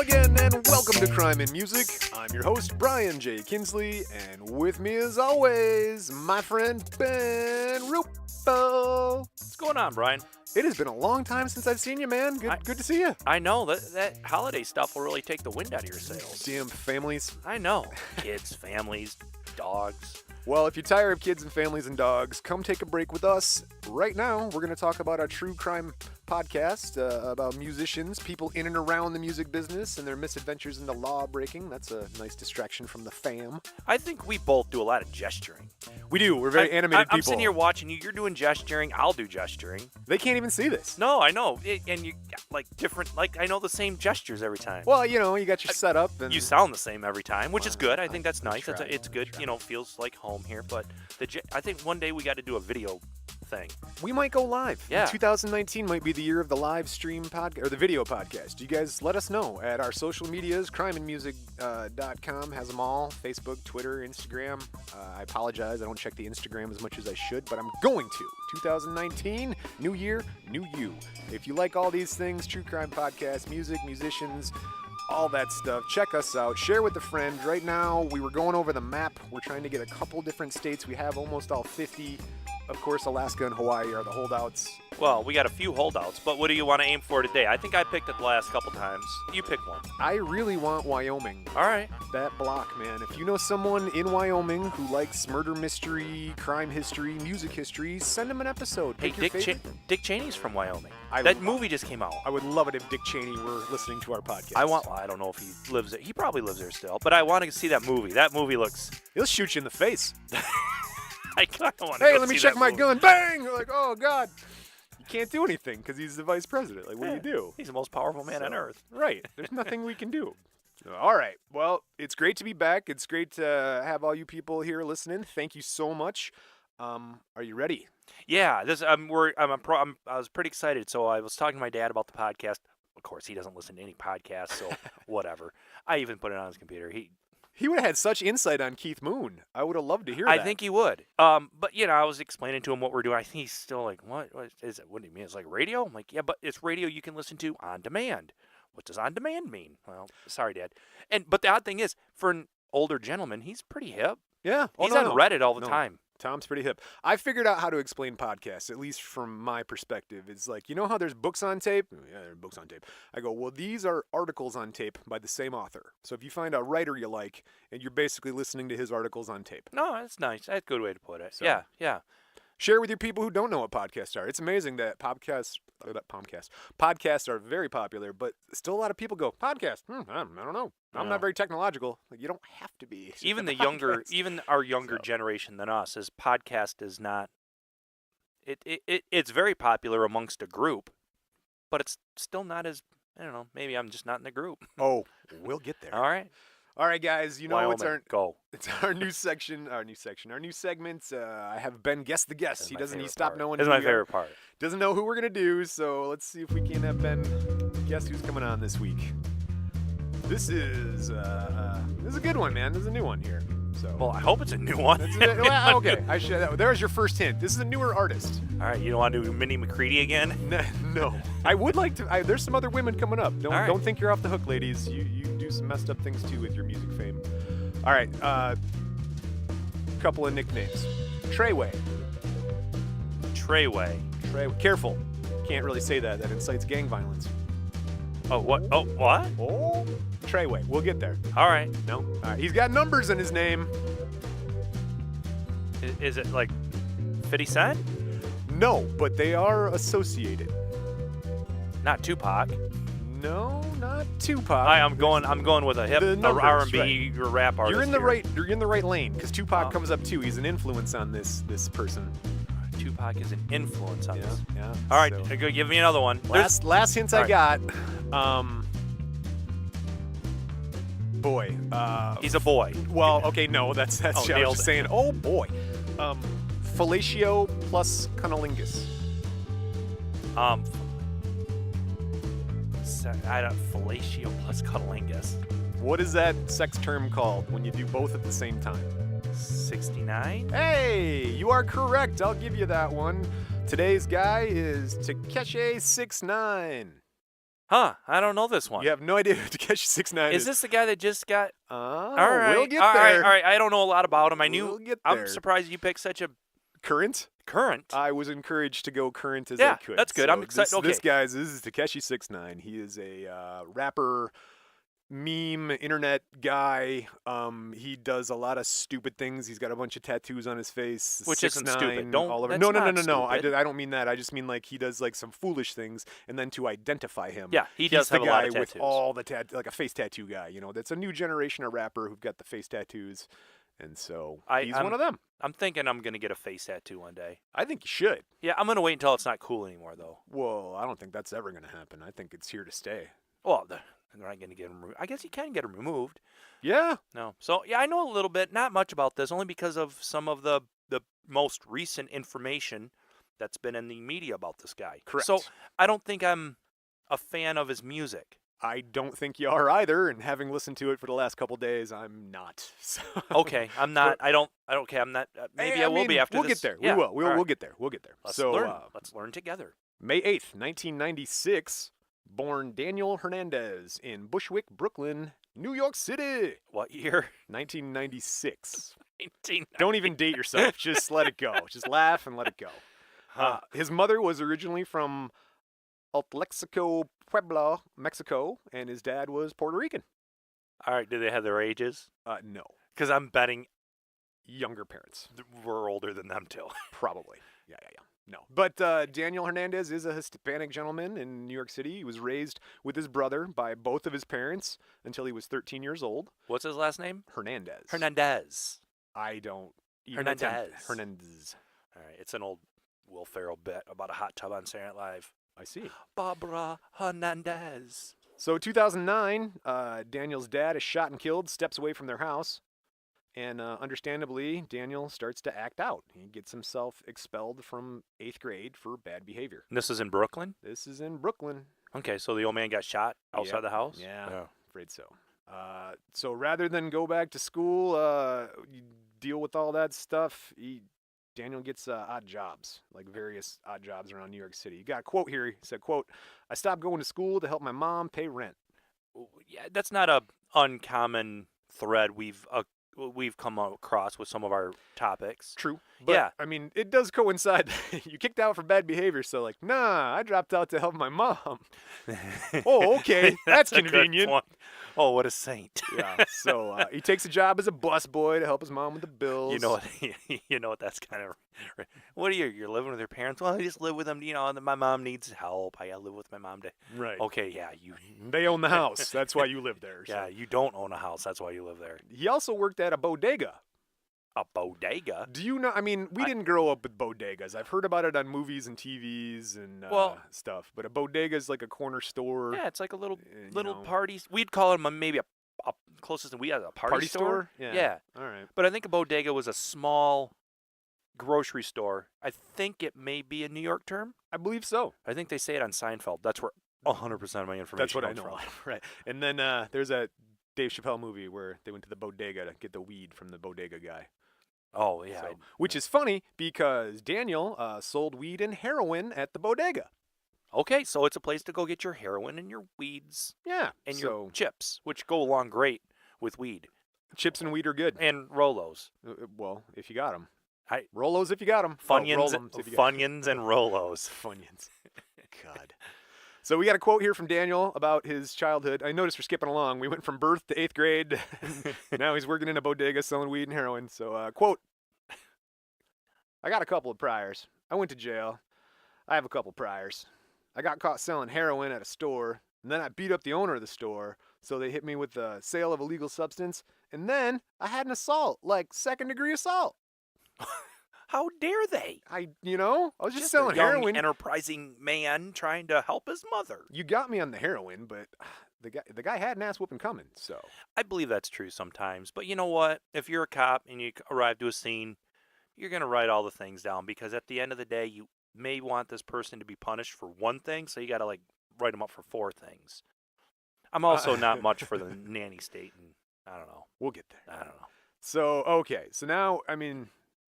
again, and welcome to Crime in Music. I'm your host, Brian J. Kinsley, and with me as always, my friend Ben Rupo. What's going on, Brian? It has been a long time since I've seen you, man. Good to see you. I know, that holiday stuff will really take the wind out of your sails. Damn families. I know. Kids, families, dogs. Well, if you're tired of kids and families and dogs, come take a break with us. Right now, we're going to talk about our true crime podcast about musicians, people in and around the music business, and their misadventures into law breaking. That's a nice distraction from the fam. I think we both do a lot of gesturing. We do. We're very animated people. I'm sitting here watching you. You're doing gesturing. I'll do gesturing. They can't even see this. No, I know. And you like different, I know the same gestures every time. Well, you got your setup. And you sound the same every time, which is good. I think that's nice. It's good. Try. Feels like home here. But I think one day we got to do a video thing. We might go live. Yeah. 2019 might be the year of the live stream podcast or the video podcast. You guys let us know at our social medias. crimeandmusic.com has them all. Facebook, Twitter, Instagram. I apologize. I don't check the Instagram as much as I should, but I'm going to. 2019, new year, new you. If you like all these things, true crime podcast, music, musicians, all that stuff, check us out. Share with a friend. Right now, we were going over the map. We're trying to get a couple different states. We have almost all 50. Of course, Alaska and Hawaii are the holdouts. Well, we got a few holdouts, but what do you want to aim for today? I think I picked it the last couple times. You pick one. I really want Wyoming. All right. That block, man. If you know someone in Wyoming who likes murder mystery, crime history, music history, send them an episode. Hey, Pick Dick Cheney's from Wyoming. I That would movie just came out. I would love it if Dick Cheney were listening to our podcast. I don't know if he lives there. He probably lives there still, but I want to see that movie. That movie looks... He'll shoot you in the face. I kind of want to Hey, let me check my gun. Bang! You're like, oh, God. You can't do anything because he's the vice president. Like, what do you do? He's the most powerful man on earth. Right. There's nothing we can do. All right. Well, it's great to be back. It's great to have all you people here listening. Thank you so much. Are you ready? Yeah. I was pretty excited. So I was talking to my dad about the podcast. Of course, he doesn't listen to any podcasts, so whatever. I even put it on his computer. He would have had such insight on Keith Moon. I would have loved to hear that. I think he would. But, I was explaining to him what we're doing. I think he's still like, what is it? What do you mean? It's like radio? I'm like, yeah, but it's radio you can listen to on demand. What does on demand mean? Well, sorry, Dad. But the odd thing is, for an older gentleman, he's pretty hip. Yeah. He's on Reddit all the time. Tom's pretty hip. I figured out how to explain podcasts, at least from my perspective. It's like, how there's books on tape? Yeah, there are books on tape. I go, well, these are articles on tape by the same author. So if you find a writer you like, and you're basically listening to his articles on tape. No, that's nice. That's a good way to put it. So, yeah. Share with your people who don't know what podcasts are. It's amazing that podcasts are very popular, but still a lot of people go, podcast? I don't know. I'm not very technological. Like, you don't have to be. Even our younger generation than us, is podcast is not. It's very popular amongst a group, but it's still not as, I don't know. Maybe I'm just not in the group. Oh, we'll get there. All right, guys. Wyoming, it's our new section. Our new segment. I have Ben guess the guess. He stopped knowing. This is my favorite part. Doesn't know who we're gonna do. So let's see if we can have Ben guess who's coming on this week. This is a good one, man. This is a new one here. So. Well, I hope it's a new one. Okay. There's your first hint. This is a newer artist. All right. You don't want to do Minnie McCready again? No. I would like to. There's some other women coming up. Don't think you're off the hook, ladies. You do some messed up things too with your music fame. All right. Couple of nicknames. Treyway. Careful. Can't really say that. That incites gang violence. Oh, what? Oh, what? Oh, Treyway. We'll get there. All right. No? All right. He's got numbers in his name. Is it like 50 Cent? No, but they are associated. Not Tupac. No, not Tupac. I'm going with a hip R&B or rap artist. You're in the right lane because Tupac comes up too. He's an influence on this person. Tupac is an influence on this. Yeah. All right, go give me another one. Last hints I got. Boy. He's a boy. Well, okay, no, that's I was just saying. Oh boy. Fellatio plus cunnilingus. Fellatio plus cunnilingus. What is that sex term called when you do both at the same time? 6ix9ine? Hey, you are correct. I'll give you that one. Today's guy is Tekashi69. Huh? I don't know this one. You have no idea who Tekashi69 is. Is this the guy that just got? Oh, All right, we'll get all there. right. I don't know a lot about him. I knew. We'll get I'm there. surprised you picked such a Current? current. I was encouraged to go current as I could. That's good. So I'm excited. This guy's, this is Tekashi69. He is a rapper, meme, internet guy. He does a lot of stupid things. He's got a bunch of tattoos on his face. Which isn't 6ix9ine stupid. Don't- all over. that's No. not I stupid. don't mean that. I just mean like he does like some foolish things, and then to identify him. Yeah, he he's does the have a guy lot of with tattoos. all the like a face tattoo guy. You know, that's a new generation of rapper who've got the face tattoos, and so he's one of them. I'm thinking I'm gonna get a face tattoo one day. I think you should. Yeah, I'm gonna wait until it's not cool anymore, though. Well, I don't think that's ever going to happen. I think it's here to stay. Well, they're not gonna get them. I guess you can get them removed. Yeah. No. So yeah, I know a little bit, not much about this, only because of some of the most recent information that's been in the media about this guy. Correct. So I don't think I'm a fan of his music. I don't think you are either, and having listened to it for the last couple days, I'm not. So. Okay, I'm not. I don't. Okay, I'm not. Maybe I will mean, be after we'll this. get there. Yeah, We will. all We'll right. get there. We'll get there. Let's so, learn. Let's learn together. May 8th, 1996, born Daniel Hernandez in Bushwick, Brooklyn, New York City. What year? 1996. 19. Don't even date yourself. Just let it go. Just laugh and let it go. His mother was originally from Altlexico, Puebla, Mexico, and his dad was Puerto Rican. All right. Do they have their ages? No. Because I'm betting Younger parents. we're older than them too. Probably. Yeah. No. But Daniel Hernandez is a Hispanic gentleman in New York City. He was raised with his brother by both of his parents until he was 13 years old. What's his last name? Hernandez. Hernandez. I don't even Hernandez. attempt. Hernandez. All right. It's an old Will Ferrell bit about a hot tub on Saturday Night Live. I see. Barbara Hernandez. So 2009, Daniel's dad is shot and killed, steps away from their house. And understandably, Daniel starts to act out. He gets himself expelled from 8th grade for bad behavior. And this is in Brooklyn? This is in Brooklyn. Okay, so the old man got shot outside Yep. the house? Yeah, afraid so. So rather than go back to school, you deal with all that stuff, Daniel gets odd jobs, like various odd jobs around New York City. You got a quote here. He said, quote, "I stopped going to school to help my mom pay rent." Yeah, that's not a uncommon thread we've come across with some of our topics. True. But, Yeah. I mean, it does coincide. You kicked out for bad behavior, so like, nah, I dropped out to help my mom. Oh, okay. That's a good convenient. point. Oh, what a saint. Yeah. So he takes a job as a busboy to help his mom with the bills. You know what? You know what? That's kind of. What are you? You're living with your parents? Well, I just live with them. You know, and my mom needs help. I gotta live with my mom to. Right. Okay, yeah, you. They own the house. That's why you live there. So. Yeah, you don't own a house. That's why you live there. He also worked at a bodega. A bodega. Do you know? I mean, we didn't grow up with bodegas. I've heard about it on movies and TVs and stuff. But a bodega is like a corner store. Yeah, it's like a little know. parties. We'd call it maybe a closest than we had a party store. Yeah. All right. But I think a bodega was a small grocery store. I think it may be a New York term. I believe so. I think they say it on Seinfeld. That's where 100% of my information That's what I comes know. from. Right. And then there's a Dave Chappelle movie where they went to the bodega to get the weed from the bodega guy. Oh, yeah. So, which is funny because Daniel sold weed and heroin at the bodega. Okay, so it's a place to go get your heroin and your weeds Yeah. and so your chips, which go along great with weed. chips and weed are good. And Rolos. Well, if you got them. I Rolos if you got them. Funyuns, Funyuns and Rolos. Funyuns. God. So we got a quote here from Daniel about his childhood. I noticed we're skipping along. We went from birth to 8th grade. Now he's working in a bodega selling weed and heroin. So, quote, "I got a couple of priors. I went to jail. I have a couple priors. I got caught selling heroin at a store, and then I beat up the owner of the store, so they hit me with the sale of illegal substance, and then I had an assault, like second-degree assault. How dare they? I was just a selling young, heroin. enterprising man trying to help his mother. You got me on the heroin, but the guy had an ass whooping coming, so. I believe that's true sometimes. But you know what? If you're a cop and you arrive to a scene, you're going to write all the things down because at the end of the day, you may want this person to be punished for one thing, so you got to write them up for 4 things. I'm also not much for the nanny state, and I don't know. We'll get there. I don't know. So, okay. So now, I mean,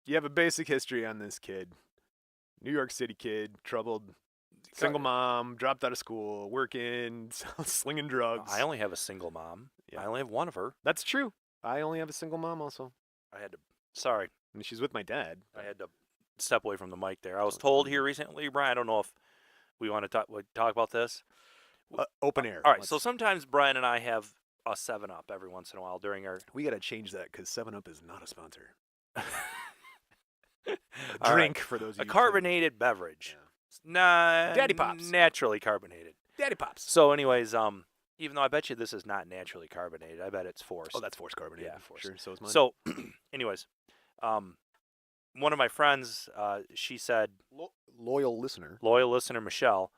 you have a basic history on this kid. New York City kid, troubled Single mom, dropped out of school, working, slinging drugs. I only have a single mom. Yeah. I only have one of her. That's true. I only have a single mom also. Sorry. And she's with my dad. I had to step away from the mic there. I was told here recently, Brian, I don't know if we want to talk about this. Open air. All right, so sometimes Brian and I have a 7-Up every once in a while during our... We got to change that because 7-Up is not a sponsor. All Drink, right. for those of you. A carbonated beverage. Yeah. Nah. Daddy Pops. Naturally carbonated. Daddy Pops. So anyways, even though I bet you this is not naturally carbonated, I bet it's forced. Oh, that's forced carbonated. Yeah, forced. Sure, so is mine. So, anyways, one of my friends, she said... Loyal listener, Michelle,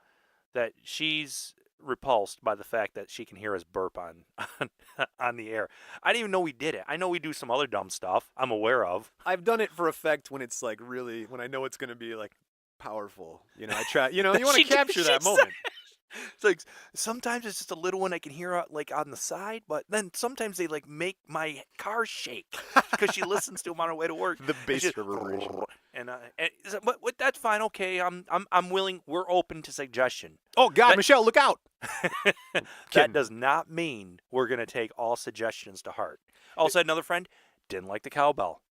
that she's repulsed by the fact that she can hear us burp on the air. I didn't even know we did it. I know we do some other dumb stuff I'm aware of. I've done it for effect when it's like really, when I know it's going to be like powerful. You know, I try, you know, you want to capture that moment. It's like sometimes it's just a little one I can hear like on the side, but then sometimes they like make my car shake because she listens to them on her way to work. The bass reverberation. But that's fine. Okay, I'm willing. We're open to suggestion. Oh God, Michelle, look out! That does not mean we're gonna take all suggestions to heart. Also, another friend didn't like the cowbell.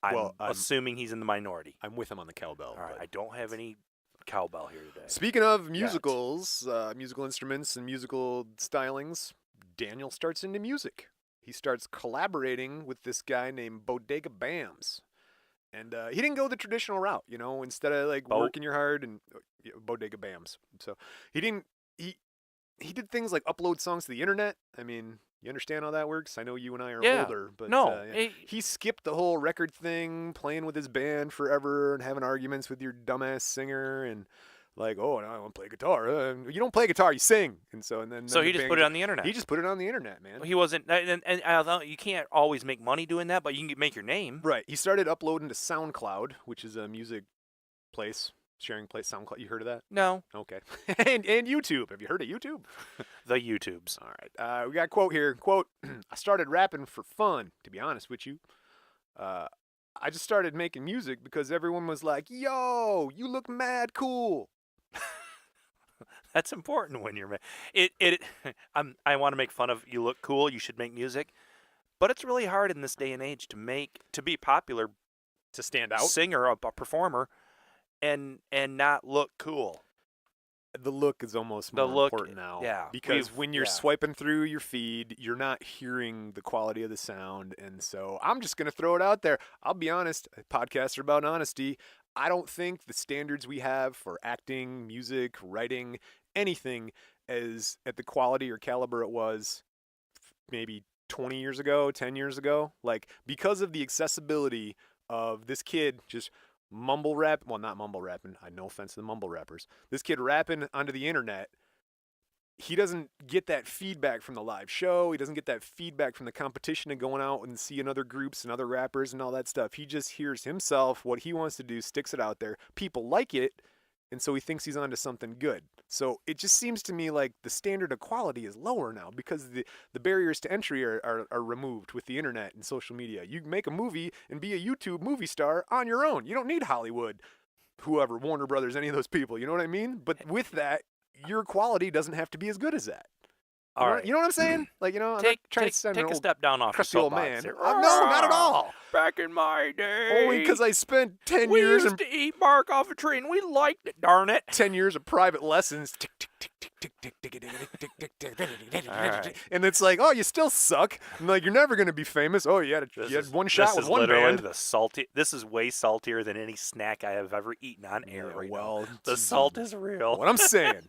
I'm assuming he's in the minority. I'm with him on the cowbell. All right, I don't have any cowbell here today. Speaking of musicals, musical instruments and musical stylings, Daniel starts into music. He starts collaborating with this guy named Bodega Bams. And he didn't go the traditional route, you know, instead of like working your hard and Bodega Bams. So he did things like upload songs to the internet. I mean, you understand how that works? I know you and I are older, but he skipped the whole record thing, playing with his band forever and having arguments with your dumbass singer and like, oh, no, I want to play guitar. You don't play guitar, you sing. And then he just put it on the internet. He just put it on the internet, man. He wasn't, and you can't always make money doing that, but you can make your name. Right. He started uploading to SoundCloud, which is a music place. Sharing place, SoundCloud. You heard of that? No. Okay. and YouTube. Have you heard of YouTube? The YouTubes. All right. We got a quote here. Quote, I started rapping for fun, to be honest with you. I just started making music because everyone was like, yo, you look mad cool. That's important when you're... I want to make fun of you look cool, you should make music. But it's really hard in this day and age to be popular. To stand out. Singer, a performer. And not look cool. The look is almost more important now. Yeah. Because when you're swiping through your feed, you're not hearing the quality of the sound. And so I'm just going to throw it out there. I'll be honest. Podcasts are about honesty. I don't think the standards we have for acting, music, writing, anything is at the quality or caliber it was maybe 20 years ago, 10 years ago. Like, because of the accessibility of this kid just... mumble rap, well, not mumble rapping. No offense to the mumble rappers. This kid rapping onto the internet, he doesn't get that feedback from the live show. He doesn't get that feedback from the competition and going out and seeing other groups and other rappers and all that stuff. He just hears himself, what he wants to do, sticks it out there. People like it, and so he thinks he's onto something good. So it just seems to me like the standard of quality is lower now because the barriers to entry are removed with the internet and social media. You can make a movie and be a YouTube movie star on your own. You don't need Hollywood, whoever, Warner Brothers, any of those people. You know what I mean? But with that, your quality doesn't have to be as good as that. All right. You know what I'm saying? Like, you know, take a step down off crusty your old man. There. No, not at all. Back in my day. Only because I spent 10 we years used to eat bark off a tree and we liked it, darn it. 10 years of private lessons. And it's like, oh, you still suck. And like, you're never going to be famous. Oh, you had one shot with one band. This is way saltier than any snack I have ever eaten on air. Yeah, well, the salt is real. What I'm saying.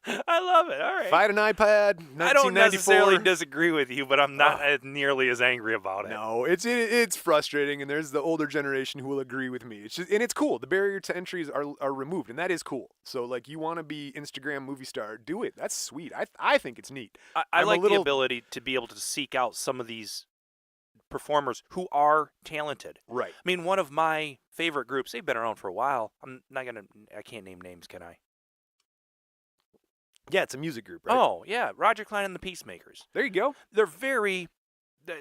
I love it. All right. If I had an iPad, 1994. I don't necessarily disagree with you, but I'm not nearly as angry about it. No, it's frustrating, and there's the older generation who will agree with me. It's just, and it's cool. The barrier to entries are removed, and that is cool. So, like, you want to be Instagram movie star, do it. That's sweet. I think it's neat. I like the ability to be able to seek out some of these performers who are talented. Right. I mean, one of my favorite groups, they've been around for a while. I can't name names, can I? Yeah, it's a music group, right? Oh, yeah. Roger Klein and the Peacemakers. There you go. They're very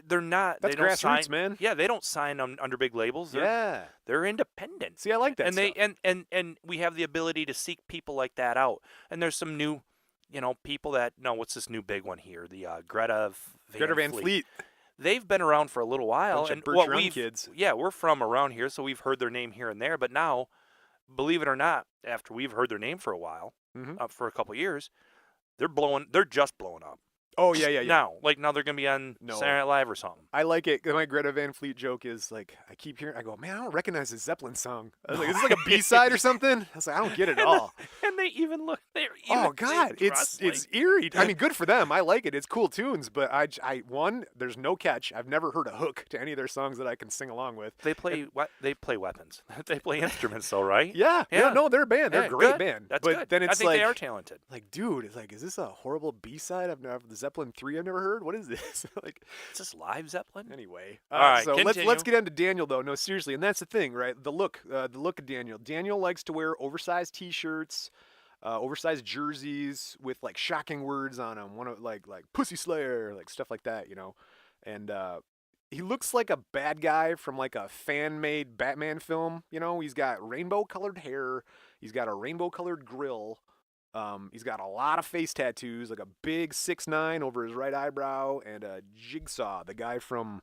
they're not. That's they don't grassroots, sign, man. Yeah, they don't sign under big labels. They're independent. See, I like that and stuff. and we have the ability to seek people like that out. And there's some new, people that what's this new big one here? The Greta Van Fleet. They've been around for a little while, Bunch of and Bergeron kids. Yeah, we're from around here, so we've heard their name here and there. But now, believe it or not, after we've heard their name for a while, for a couple years, they're just blowing up. Oh, yeah. Now they're going to be on Saturday Night Live or something. I like it. My Greta Van Fleet joke is, like, I keep hearing, I go, man, I don't recognize this Zeppelin song. I was like, is this like a B-side or something? I was like, I don't get it at all. And they even look, oh, God, it's eerie. I mean, good for them. I like it. It's cool tunes, but there's no catch. I've never heard a hook to any of their songs that I can sing along with. They play weapons. They play instruments, though, right? Yeah. No, they're a band. They're a great band. That's but good. Then it's I think they are talented. Like, dude, it's like, is this a horrible B-side? The Zeppelin 3 I've never heard. What is this? Like, is this live Zeppelin? Anyway, all right. So continue. let's get into Daniel though. No, seriously, and that's the thing, right? The look of Daniel. Daniel likes to wear oversized T-shirts, oversized jerseys with like shocking words on them. One of like Pussy Slayer, like stuff like that, And he looks like a bad guy from like a fan-made Batman film. He's got rainbow-colored hair. He's got a rainbow-colored grill. He's got a lot of face tattoos, like a big 6ix9ine over his right eyebrow, and a Jigsaw, the guy from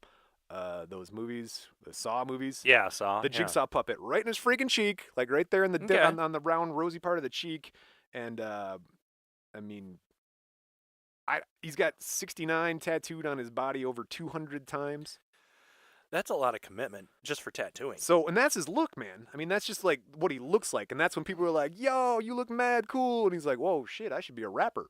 those movies, the Saw movies. Yeah, Saw. The Jigsaw puppet right in his freaking cheek, like right there in the on the round rosy part of the cheek. And he's got 69 tattooed on his body over 200 times. That's a lot of commitment just for tattooing. So, and that's his look, man. I mean, that's just like what he looks like. And that's when people are like, yo, you look mad cool. And he's like, whoa, shit, I should be a rapper.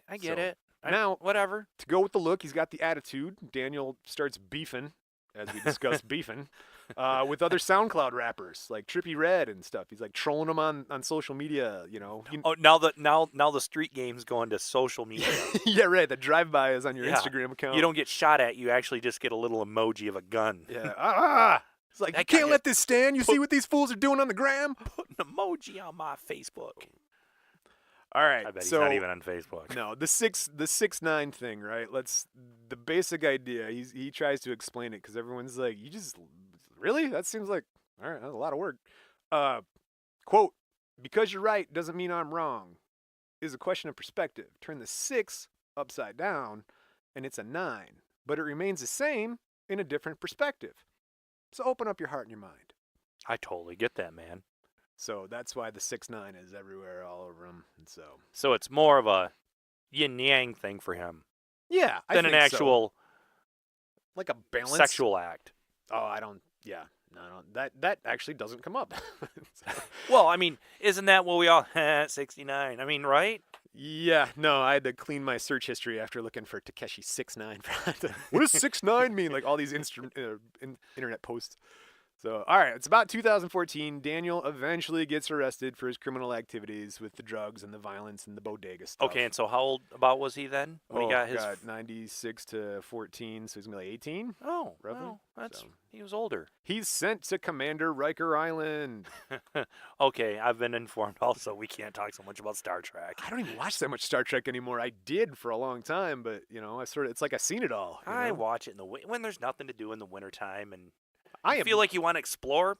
I get it. Now, whatever. To go with the look, he's got the attitude. Daniel starts beefing, as we discussed, with other SoundCloud rappers like Trippie Redd and stuff. He's like trolling them on social media, now the street game's going to social media. Yeah, right. The drive-by is on your Instagram account. You don't get shot at. You actually just get a little emoji of a gun. Yeah. It's like, you can't let this stand. You see what these fools are doing on the gram? Put an emoji on my Facebook. All right. I bet he's not even on Facebook. No, the 6ix9ine thing, right? The basic idea. He tries to explain it because everyone's like, you just really? That seems like, all right, that's a lot of work. Quote, because you're right doesn't mean I'm wrong. Is a question of perspective. Turn the 6 upside down and it's a 9, but it remains the same in a different perspective. So open up your heart and your mind. I totally get that, man. So that's why the 6ix9ine is everywhere, all over him. And so it's more of a yin yang thing for him. Yeah, than an actual like a balance sexual act. Oh, I don't. Yeah, no, that actually doesn't come up. Well, I mean, isn't that what we all 69? I mean, right? Yeah, no, I had to clean my search history after looking for Tekashi69. What does 6ix9ine mean? Like all these internet posts. So, all right, it's about 2014. Daniel eventually gets arrested for his criminal activities with the drugs and the violence and the bodega stuff. Okay, and so how old about was he then when he got his? 96 to 14, so he's gonna be like 18. Oh, roughly. Well, he was older. He's sent to Commander Riker Island. Okay, I've been informed. Also, we can't talk so much about Star Trek. I don't even watch that much Star Trek anymore. I did for a long time, but it's like I've seen it all. I watch it when there's nothing to do in the wintertime and. I feel like you want to explore,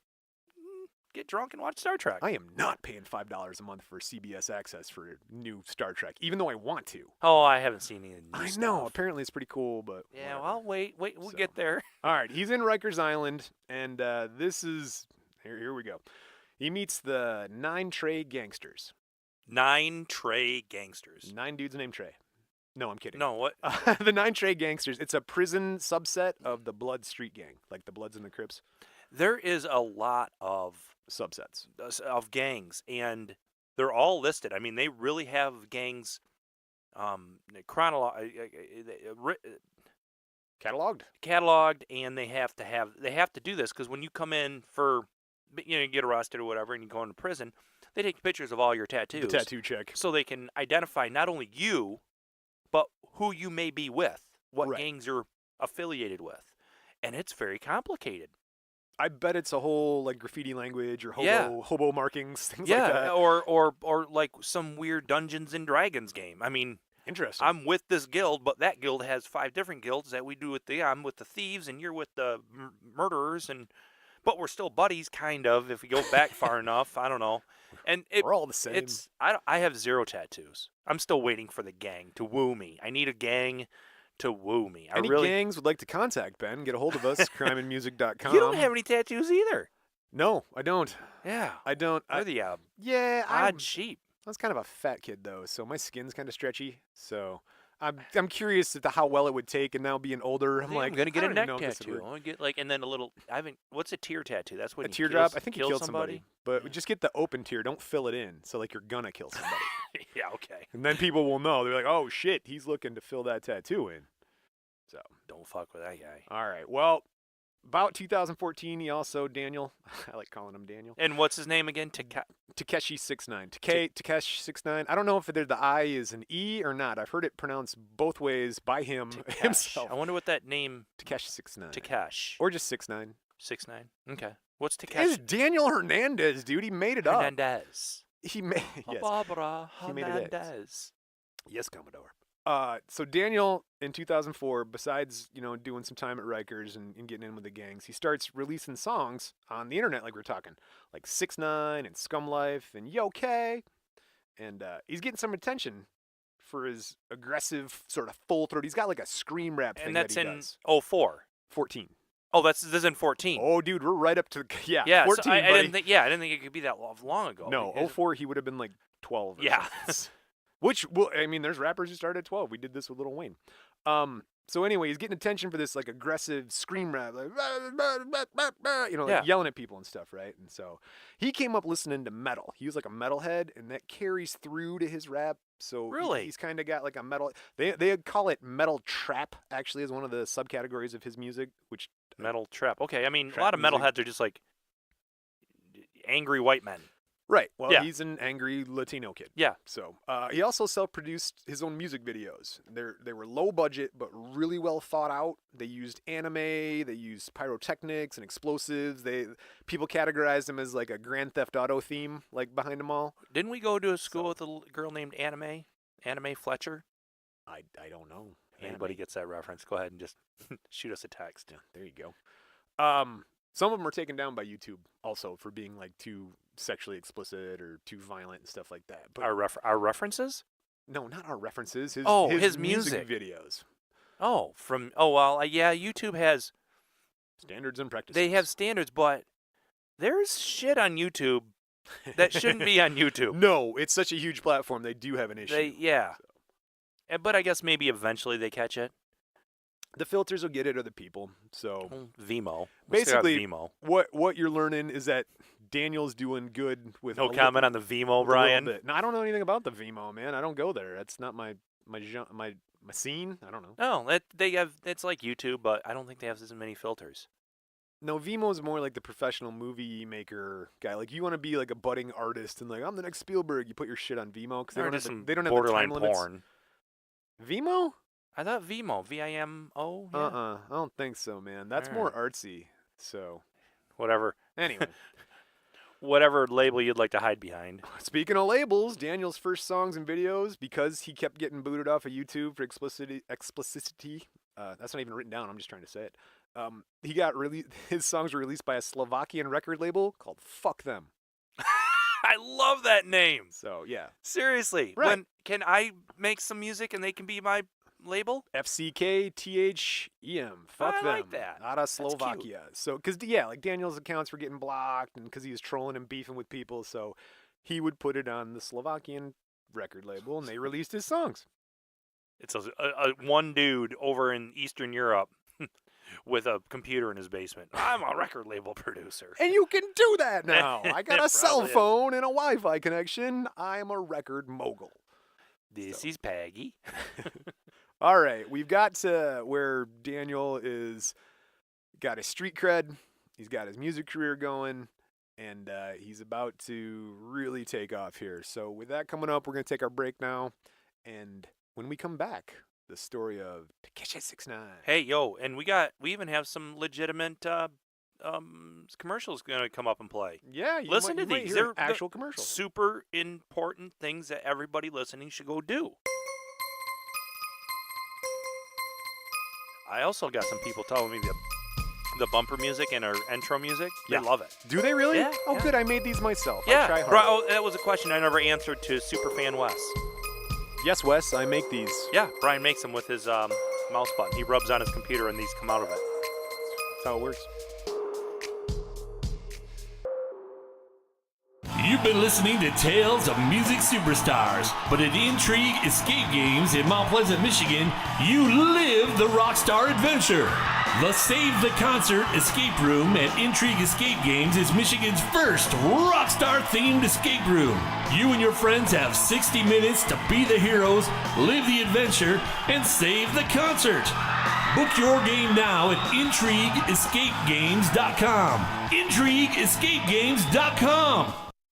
get drunk and watch Star Trek. I am not paying $5 a month for CBS Access for new Star Trek, even though I want to. Oh, I haven't seen any new stuff. I know. Apparently, it's pretty cool, but yeah. Well, wait, we'll get there. All right, he's in Rikers Island, and this is here we go. He meets the 9 Trey gangsters. 9 Trey gangsters. 9 dudes named Trey. No, I'm kidding. No, what? The 9 Trey gangsters. It's a prison subset of the Blood Street Gang, like the Bloods and the Crips. There is a lot of subsets of gangs, and they're all listed. I mean, they really have gangs cataloged, and they have to do this because when you come in for you get arrested or whatever, and you go into prison, they take pictures of all your tattoos. The tattoo check, so they can identify not only you, but who you may be with, what gangs you're affiliated with. And it's very complicated. I bet it's a whole like graffiti language or hobo markings, things like that. Or like some weird Dungeons and Dragons game. I mean, Interesting. I'm with this guild, but that guild has 5 different guilds that we do with I'm with the thieves, and you're with the murderers, but we're still buddies, kind of, if we go back far enough. I don't know. And We're all the same. I have 0 tattoos. I'm still waiting for the gang to woo me. I need a gang to woo me. Any gangs would like to contact Ben, get a hold of us, crimeandmusic.com. You don't have any tattoos either. No, I don't. Yeah. I don't. You're the odd sheep. I was kind of a fat kid, though, so my skin's kind of stretchy. So I'm curious as to how well it would take, and now being older, I'm like, I'm gonna get a neck tattoo. tattoo. I'm gonna get and then a little. What's a tear tattoo? That's when A you teardrop. I think you kill killed somebody. But just get the open tear. Don't fill it in. So like you're gonna kill somebody. Yeah. Okay. And then people will know. They're like, oh shit, he's looking to fill that tattoo in. So don't fuck with that guy. All right. Well, about 2014, he also Daniel. I like calling him Daniel. And what's his name again? Tekashi69. Tekashi69. I don't know if the I is an E or not. I've heard it pronounced both ways by him himself. I wonder what that name. Tekashi69. Tekash. Or just 6ix9ine. 6ix9ine. Okay. What's It's Tekash? Daniel Hernandez, dude. He made it up. Hernandez. He made yes. Barbara He made it. Hernandez. Yes, Commodore. So Daniel in 2004, besides doing some time at Rikers and getting in with the gangs, he starts releasing songs on the internet, like we're talking, like 6ix9ine and Scum Life and Yo K, and he's getting some attention for his aggressive sort of full throat. He's got like a scream rap thing And that's that he in does. 04. 14. Oh, this is in 14. Oh, dude, we're right up to 14. So I buddy. didn't think. Yeah, I didn't think it could be that long ago. No, 04 he would have been like 12. Or Yeah. something. Which, well, I mean, there's rappers who started at 12. We did this with Lil Wayne. So anyway, he's getting attention for this like aggressive scream rap, like yelling at people and stuff, right? And so he came up listening to metal. He was like a metalhead, and that carries through to his rap. So really, he's kind of got like a metal. They call it metal trap. Actually, is one of the subcategories of his music. Which metal trap. Okay, I mean, a trap lot of music. metalheads are just like angry white men. Right. Well, Yeah. he's an angry Latino kid. Yeah. So he also self-produced his own music videos. They were low budget but really well thought out. They used anime. They used pyrotechnics and explosives. People categorized them as like a Grand Theft Auto theme, like behind them all. Didn't we go to a school with a girl named Anime Fletcher? I don't know. Anybody gets that reference? Go ahead and just shoot us a text. Yeah, there you go. Some of them are taken down by YouTube also for being like too sexually explicit or too violent and stuff like that. But Our references? no, not our references. His music videos. Yeah. YouTube has Standards and practices. They have standards, but there's shit on YouTube that shouldn't be on YouTube. No, it's such a huge platform. They do have an issue. But I guess maybe eventually they catch it. The filters will get it, or the people. So Vimo. Basically, Vimo. what you're learning is that Daniel's doing good with no comment on the Vimo, Brian. No, I don't know anything about the Vimo, man. I don't go there. That's not my scene. I don't know. No, it's like YouTube, but I don't think they have as many filters. No, Vimo's more like the professional movie maker guy. Like you want to be like a budding artist and like I'm the next Spielberg. You put your shit on Vimo because they don't have borderline the time limits. porn. Vimo? I thought Vimo, Vimo. Yeah. I don't think so, man. That's more artsy. So, whatever. Anyway, whatever label you'd like to hide behind. Speaking of labels, Daniel's first songs and videos, because he kept getting booted off of YouTube for explicitity. That's not even written down. I'm just trying to say it. His songs were released by a Slovakian record label called Fuck Them. I love that name. So yeah, seriously. Right. Can I make some music and they can be my label? FCKTHEM. Fuck them. I like that. Out of Slovakia. So, like Daniel's accounts were getting blocked, and because he was trolling and beefing with people, so he would put it on the Slovakian record label, and they released his songs. It's a one dude over in Eastern Europe with a computer in his basement. I'm a record label producer. And you can do that now. I got a cell is. phone and a Wi-Fi connection. I'm a record mogul. This is Peggy. All right, we've got to where Daniel is got his street cred, he's got his music career going, and he's about to really take off here. So with that coming up, we're going to take our break now, and when we come back, the story of Tekashi69. Hey, yo, and we even have some legitimate commercials going to come up and play. Yeah, listen to these. They're actual commercials. Super important things that everybody listening should go do. I also got some people telling me the bumper music and our intro music, they love it. Do they really? Yeah. Oh, good. I made these myself. Yeah. I try hard. That was a question I never answered to Superfan Wes. Yes, Wes, I make these. Yeah, Brian makes them with his mouse button. He rubs on his computer and these come out of it. That's how it works. You've been listening to Tales of Music Superstars, but at Intrigue Escape Games in Mount Pleasant, Michigan, you live the rockstar adventure. The Save the Concert Escape Room at Intrigue Escape Games is Michigan's first rockstar-themed escape room. You and your friends have 60 minutes to be the heroes, live the adventure, and save the concert. Book your game now at IntrigueEscapeGames.com. IntrigueEscapeGames.com.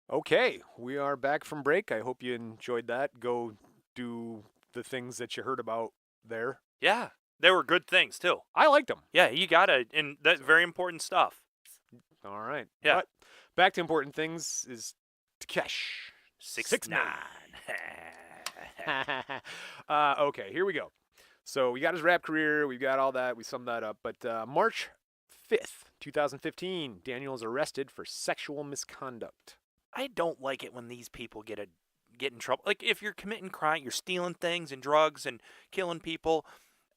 Okay, we are back from break. I hope you enjoyed that. Go do the things that you heard about there. Yeah, they were good things too. I liked them. Yeah, you gotta, and that's very important stuff. All right. Yeah. But back to important things is Tekashi. 6ix9ine. Okay, here we go. So we got his rap career. We've got all that. We summed that up. But March 5th, 2015, Daniel is arrested for sexual misconduct. I don't like it when these people get in trouble. Like, if you're committing crime, you're stealing things and drugs and killing people,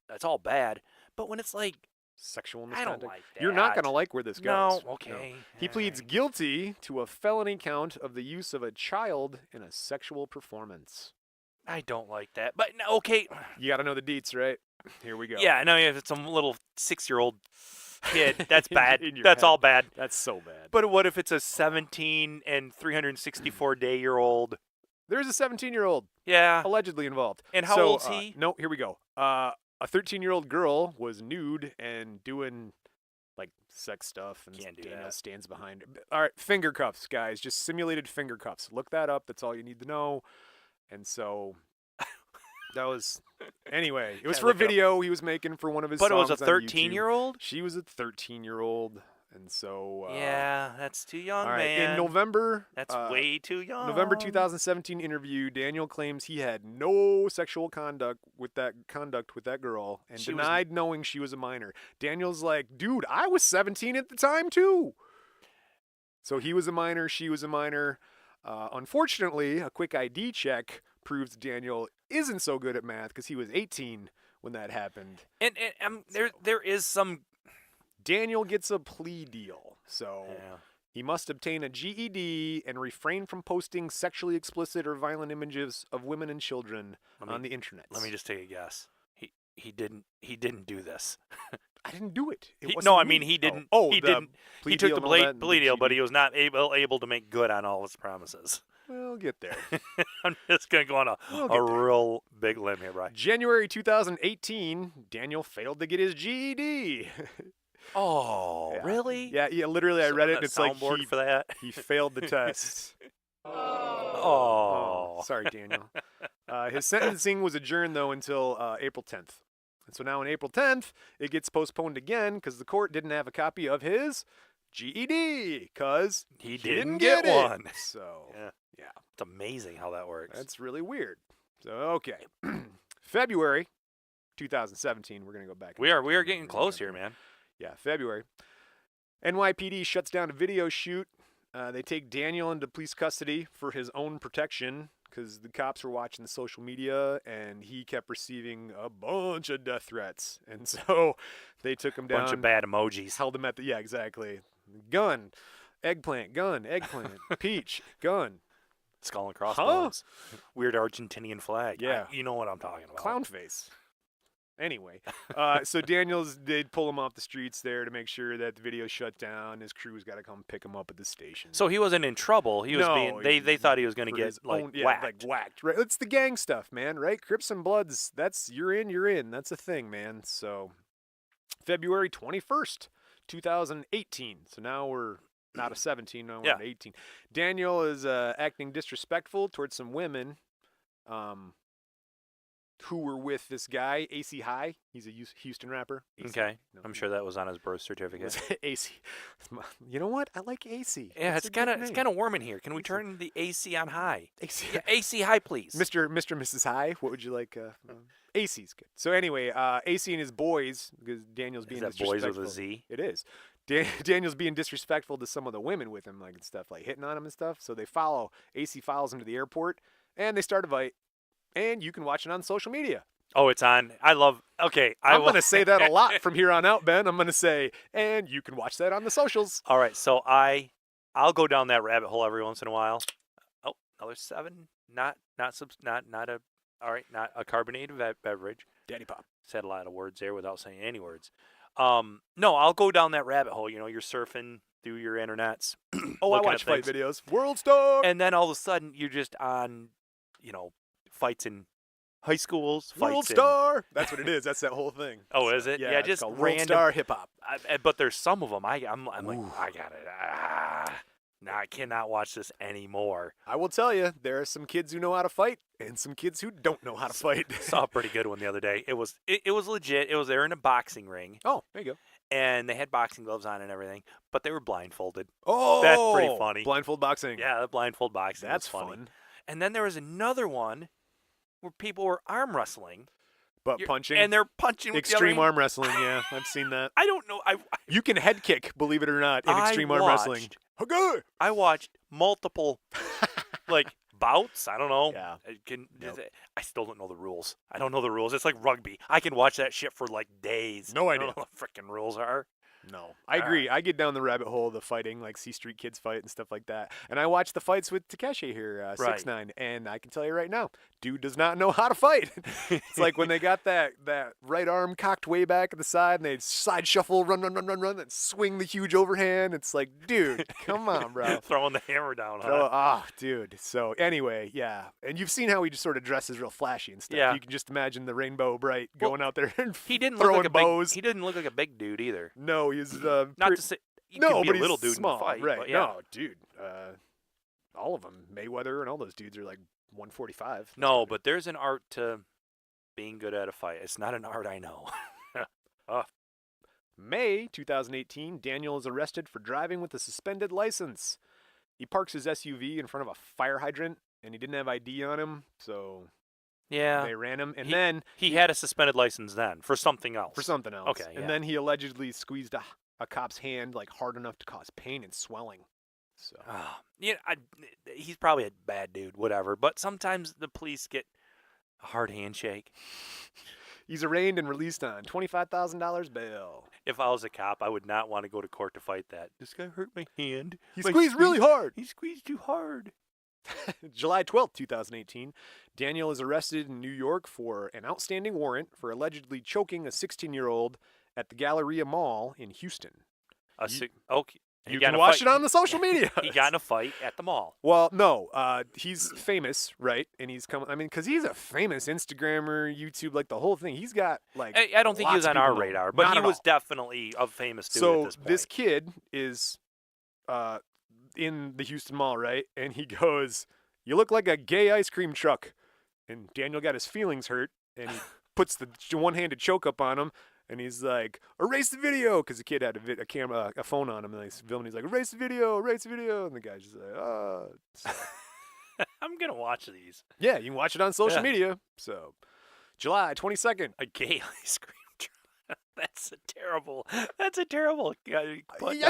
that's all bad. But when it's like, Sexual I misconduct. don't like that. You're not going to like where this goes. No, okay. He pleads guilty to a felony count of the use of a child in a sexual performance. I don't like that. But, okay. You got to know the deets, right? Here we go. Yeah, I know if it's some little 6-year-old kid, that's bad. In your That's head. all bad. That's so bad. But what if it's a 17 and 364-day-year-old? There's a 17-year-old Yeah. allegedly involved. And how So, old's he? No, here we go. A 13-year-old girl was nude and doing like sex stuff, and Can't do Daniel that. stands behind her. All right, finger cuffs, guys. Just simulated finger cuffs. Look that up. That's all you need to know. And so that was anyway. It was Yeah, for a look it up. video he was making for one of his But it was a songs on YouTube. 13-year-old? She was a 13-year-old, and so Yeah, that's too young, all right. man. In November, That's way too young. November 2017 interview, Daniel claims he had no sexual conduct with that girl and She was- denied knowing she was a minor. Daniel's like, dude, I was 17 at the time too. So he was a minor, she was a minor. Unfortunately, a quick ID check proves Daniel isn't so good at math because he was 18 when that happened. And there is some. Daniel gets a plea deal, so Yeah. he must obtain a GED and refrain from posting sexually explicit or violent images of women and children on the internet. Let me just take a guess. He didn't do this. I didn't do it. It He- wasn't no, I me. mean he didn't. Oh, he the didn't. plea He took deal the and all that and plea the deal, but GED. he was not able to make good on all his promises. We'll get there. I'm just gonna go on We'll a get there. real big limb here, Brian. January 2018, Daniel failed to get his GED. Oh, Yeah. really? Yeah, literally, I read it, and it's like soundboard for that. he failed the test. Oh. Sorry, Daniel. His sentencing was adjourned, though, until April 10th. And so now on April 10th, it gets postponed again because the court didn't have a copy of his GED because He didn't didn't get get one. So, Yeah. yeah, It's amazing how that works. that's really weird. So, okay. February 2017, we're going to go back. We are getting close here, man. Yeah, February. NYPD shuts down a video shoot. They take Daniel into police custody for his own protection because the cops were watching the social media and he kept receiving a bunch of death threats. And so they took him down. Bunch of bad emojis. Held him at the, yeah, exactly. Gun, eggplant, peach, gun, Skull and crossbones. Weird Argentinian flag. Yeah. You know what I'm talking about. clown face. Anyway, so they'd pull him off the streets there to make sure that the video shut down. His crew's got to come pick him up at the station. So he wasn't in trouble. He was No, they thought he was going to for get his like own- yeah, whacked. like whacked. Right? It's the gang stuff, man. Right? Crips and Bloods. That's you're in. That's a thing, man. So February 21st, 2018. So now we're not a 17. Now we're Yeah. at 18. Daniel is acting disrespectful towards some women. who were with this guy, AC High. He's a Houston rapper. AC. Okay. No, I'm sure that was on his birth certificate. AC. You know what? I like AC. Yeah, That's it's a good kind name. of warm in here. Can we AC. turn the AC on high? AC. Yeah, AC high, please. Mr. Mrs. High, what would you like? AC's good. So anyway, AC and his boys, because Daniel's being Is that boys disrespectful. with a Z? It is. Daniel's being disrespectful to some of the women with him, like and stuff, like hitting on him and stuff. So they follow. AC follows him to the airport, and they start a fight. And you can watch it on social media. Oh, it's on. I love. Okay, I'm going to say that a lot from here on out, Ben. I'm going to say, and you can watch that on the socials. All right, so I'll go down that rabbit hole every once in a while. Oh, another 7. Not a. All right, not a carbonated beverage. Daddy Pop. Said a lot of words there without saying any words. No, I'll go down that rabbit hole. You know, you're surfing through your internets. Oh, I watch fight videos. World Star. And then all of a sudden, you're just on, fights in high schools. World Star. That's what it is. That's that whole thing. Oh, is it? Yeah, just it's called random. World Star hip hop. But there's some of them. I'm like, I got it. No, I cannot watch this anymore. I will tell you, there are some kids who know how to fight and some kids who don't know how to fight. Saw a pretty good one the other day. It was legit. They were in a boxing ring. Oh, there you go. And they had boxing gloves on and everything, but they were blindfolded. Oh, that's pretty funny. Blindfold boxing. Yeah, the blindfold boxing. That's was funny. fun. And then there was another one where people were arm wrestling. But punching. And they're punching with extreme the other arm wrestling, yeah. I've seen that. I don't know. You can head kick, believe it or not, in extreme arm wrestling. Okay. I watched multiple bouts. I don't know. Yeah. I still don't know the rules. I don't know the rules. It's like rugby. I can watch that shit for days. No I idea. don't know what freaking rules are. No, I agree. I get down the rabbit hole of the fighting, like C Street Kids fight and stuff like that. And I watch the fights with Tekashi here, 6ix9ine, and I can tell you right now, dude does not know how to fight. It's like when they got that right arm cocked way back at the side, and they side shuffle, run, and swing the huge overhand. It's like, dude, come on, bro. Throwing the hammer down. Huh? Dude. So anyway, yeah. And you've seen how he just sort of dresses real flashy and stuff. Yeah. You can just imagine the Rainbow Bright going out there and he didn't throwing look like bows. He didn't look like a big dude either. No, he's not to say he no, could be but a little he's dude small, in the fight. right? But yeah. No, dude. All of them, Mayweather and all those dudes are like 145. No, but there's an art to being good at a fight. It's not an art I know. May 2018, Daniel is arrested for driving with a suspended license. He parks his SUV in front of a fire hydrant, and he didn't have ID on him, so yeah, they ran him. And then he had a suspended license then for something else. Okay, yeah. And then he allegedly squeezed a cop's hand hard enough to cause pain and swelling. So he's probably a bad dude, whatever. But sometimes the police get a hard handshake. He's arraigned and released on $25,000 bail. If I was a cop, I would not want to go to court to fight that. This guy hurt my hand. He squeezed really hard. He squeezed too hard. July 12th, 2018, Daniel is arrested in New York for an outstanding warrant for allegedly choking a 16-year-old at the Galleria Mall in Houston. Okay. You can watch it on the social media. He got in a fight at the mall. Well, no. He's famous, right? And he's coming. I mean, because he's a famous Instagrammer, YouTube, the whole thing. He's got, I don't think he was on our radar, but he was definitely a famous dude at this point. So this kid is in the Houston Mall, right? And he goes, "You look like a gay ice cream truck." And Daniel got his feelings hurt, and he puts the one-handed choke up on him. And he's like, "Erase the video," because the kid had a phone on him, and he's filming. He's like, "Erase the video, erase the video," and the guy's just like, "Oh." So. I'm gonna watch these. Yeah, you can watch it on social media. So, July 22nd, a gay ice cream truck. That's a terrible. Yeah,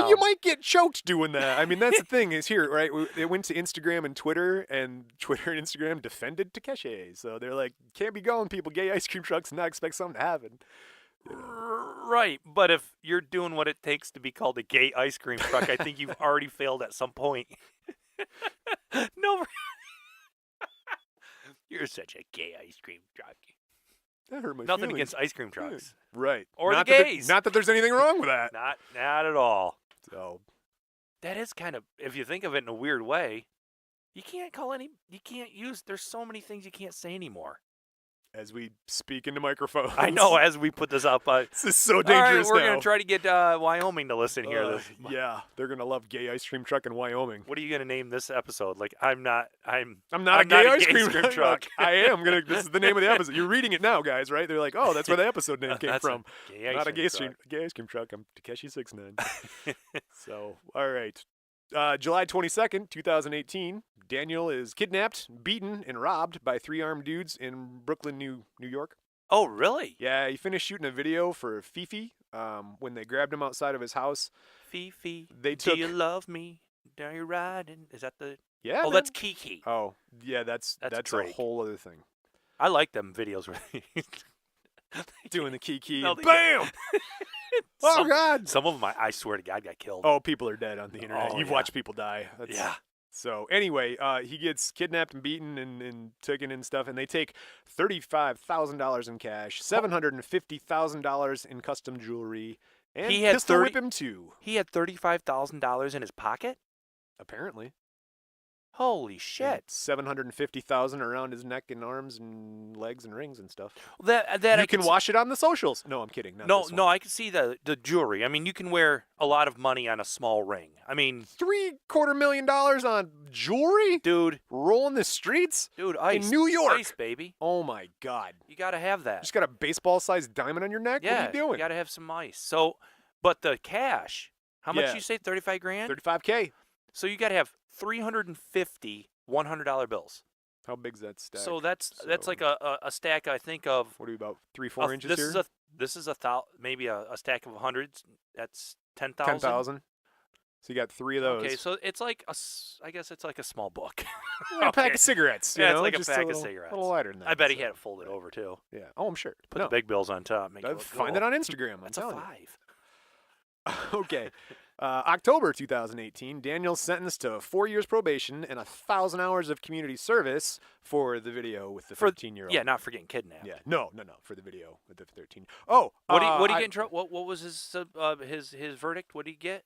you might get choked doing that. I mean, that's the thing is here, right? It went to Instagram and Twitter, and Twitter and Instagram defended Tekashi. So they're like, "Can't be going, people, gay ice cream trucks, and not expect something to happen." Right, but if you're doing what it takes to be called a gay ice cream truck, I think you've already failed at some point. No, you're such a gay ice cream truck. That hurt my Nothing feelings. against ice cream trucks, right? Or not the gays. Not that there's anything wrong with that. Not at all. So that is kind of, if you think of it in a weird way, you can't use. There's so many things you can't say anymore. as we speak into microphones. I know as we put this up. This is so All dangerous right, we're now. going to try to get Wyoming to listen here. Yeah, they're gonna love gay ice cream truck in Wyoming. What are you going to name this episode? Like, I'm not a gay ice cream truck. I am gonna. This is the name of the episode. You're reading it now, guys, right? They're like, oh, that's where the episode name came That's from. Not a gay ice cream truck. I'm Tekashi69. So, all right. July 22nd, 2018. Daniel is kidnapped, beaten, and robbed by 3 armed dudes in Brooklyn, New York. Oh, really? Yeah, he finished shooting a video for Fifi when they grabbed him outside of his house. Fifi, They do took- you love me? Are you riding? Is that the... Yeah. Oh, man. that's Kiki. Oh, yeah, that's a Drake. whole other thing. I like them videos where Doing the Kiki. No, And they- bam! Oh, Some- God. Some of them, I swear to God, got killed. Oh, people are dead on the internet. Oh, You've yeah. watched people die. That's, yeah. So anyway, he gets kidnapped and beaten and taken and stuff, and they take $35,000 in cash, $750,000 in custom jewelry, and He had pistol 30 whip him too. He had $35,000 in his pocket? Apparently, Holy shit. $750,000 around his neck and arms and legs and rings and stuff. That You I can s- watch it on the socials. No, I'm kidding. Not No, this no, one. I can see the jewelry. I mean, you can wear a lot of money on a small ring. I mean, $750,000 on jewelry dude, rolling the streets ice. New York. Ice, baby. Oh my God! You got to have that. Just got a baseball-sized diamond on your neck. Yeah, What are you doing? got to have some ice. So, but the cash, how much Yeah. you say? 35 grand? 35K. So you got to have 350 $100 bills. How big's that stack? So that's like So- a stack, I think, of What are you about 3-4 inches this here? This is maybe a stack of hundreds. That's 10,000. 10,000. So you got 3 of those. Okay, so it's like I guess it's like a small book. A pack okay. of cigarettes. You Yeah, know? it's like just a pack little, of cigarettes. A little lighter than that. I bet he so- had it folded over too. Yeah. Oh, I'm sure. Put no. the big bills on top. Make it look Find cool. it on Instagram. I'm That's a telling 5. you. Okay. October 2018. Daniel sentenced to 4 years probation and 1,000 hours of community service for the video with the 13-year-old. Yeah, not for getting kidnapped. Yeah. No. For the video with the 13. Oh. What did he I- get in trouble? What was his verdict? What did he get?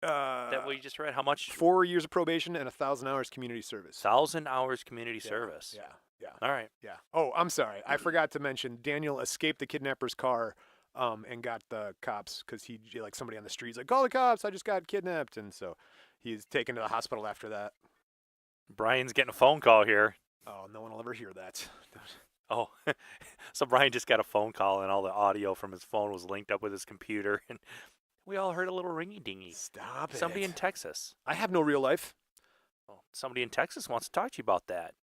That what you just read? How much? 4 years of probation and 1,000 hours community service. 1,000 hours community Yeah, service. Yeah. Yeah. All right. Yeah. Oh, I'm sorry. I forgot to mention Daniel escaped the kidnapper's car and got the cops because he, like, somebody on the street's like, call the cops. I just got kidnapped. And so he's taken to the hospital after that. Brian's getting a phone call here. Oh, no one will ever hear that. Oh, so Brian just got a phone call and all the audio from his phone was linked up with his computer. And we all heard a little ringy dingy. Stop it. Somebody in Texas. I have no real life. Well, somebody in Texas wants to talk to you about that.